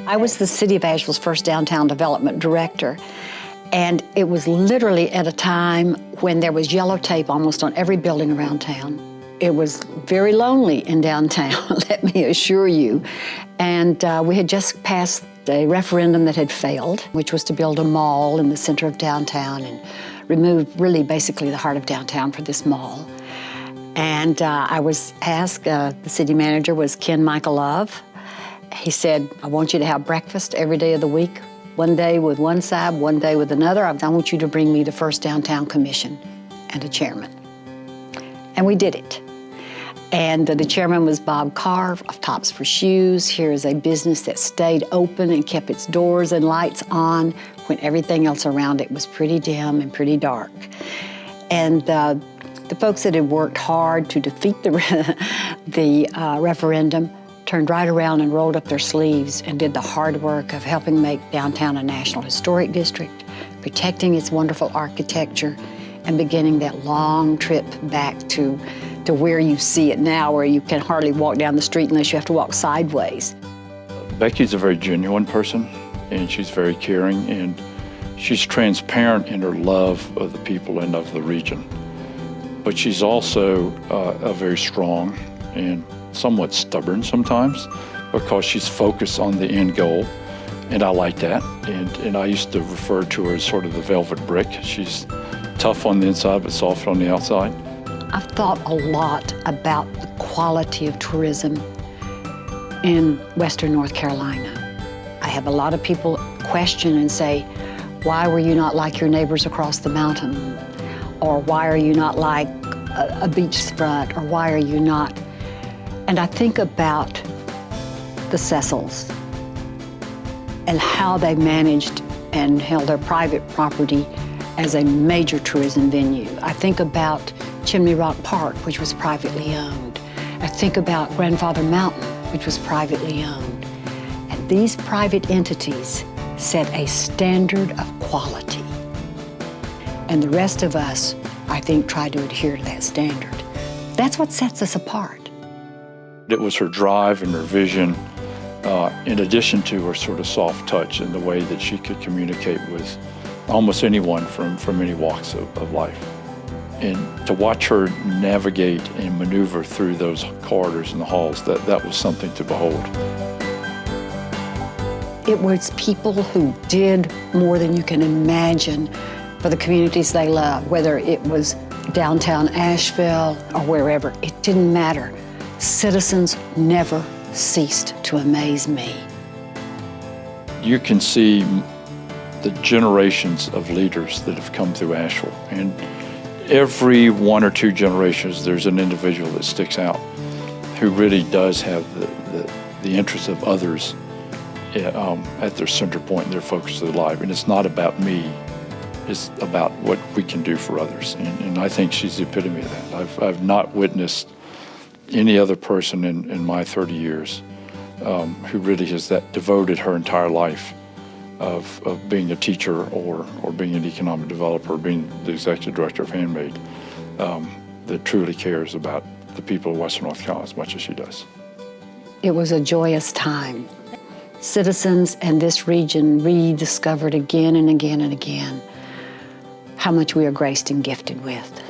I was the City of Asheville's first downtown development director, and it was literally at a time when there was yellow tape almost on every building around town. It was very lonely in downtown, let me assure you. And we had just passed a referendum that had failed, which was to build a mall in the center of downtown and remove really basically the heart of downtown for this mall. And I was asked, the city manager was Ken Michael Love. He said, I want you to have breakfast every day of the week, one day with one side, one day with another. I want you to bring me the first downtown commission and a chairman. And we did it. And the chairman was Bob Carr of Tops for Shoes. Here is a business that stayed open and kept its doors and lights on when everything else around it was pretty dim and pretty dark. And the folks that had worked hard to defeat the referendum turned right around and rolled up their sleeves and did the hard work of helping make downtown a National Historic District, protecting its wonderful architecture, and beginning that long trip back to where you see it now, where you can hardly walk down the street unless you have to walk sideways. Becky's a very genuine person, and she's very caring, and she's transparent in her love of the people and of the region. But she's also a very strong and somewhat stubborn sometimes, because she's focused on the end goal, and I like that. And I used to refer to her as sort of the velvet brick. She's tough on the inside but soft on the outside. I've thought a lot about the quality of tourism in Western North Carolina. I have a lot of people question and say, why were you not like your neighbors across the mountain? Or why are you not like a beachfront? Or why are you not? And I think about the Cecils and how they managed and held their private property as a major tourism venue. I think about Chimney Rock Park, which was privately owned. I think about Grandfather Mountain, which was privately owned. And these private entities set a standard of quality. And the rest of us, I think, try to adhere to that standard. That's what sets us apart. It was her drive and her vision, in addition to her sort of soft touch and the way that she could communicate with almost anyone from any walks of life. And to watch her navigate and maneuver through those corridors and the halls, that was something to behold. It was people who did more than you can imagine for the communities they love, whether it was downtown Asheville or wherever. It didn't matter. Citizens never ceased to amaze me. You can see the generations of leaders that have come through Asheville. And every one or two generations, there's an individual that sticks out who really does have the interests of others at their center point and their focus of their life. And it's not about me, it's about what we can do for others. And I think she's the epitome of that. I've not witnessed any other person in my 30 years who really has devoted her entire life of being a teacher or being an economic developer, or being the executive director of Handmade, that truly cares about the people of Western North Carolina as much as she does. It was a joyous time. Citizens and this region rediscovered again and again and again how much we are graced and gifted with.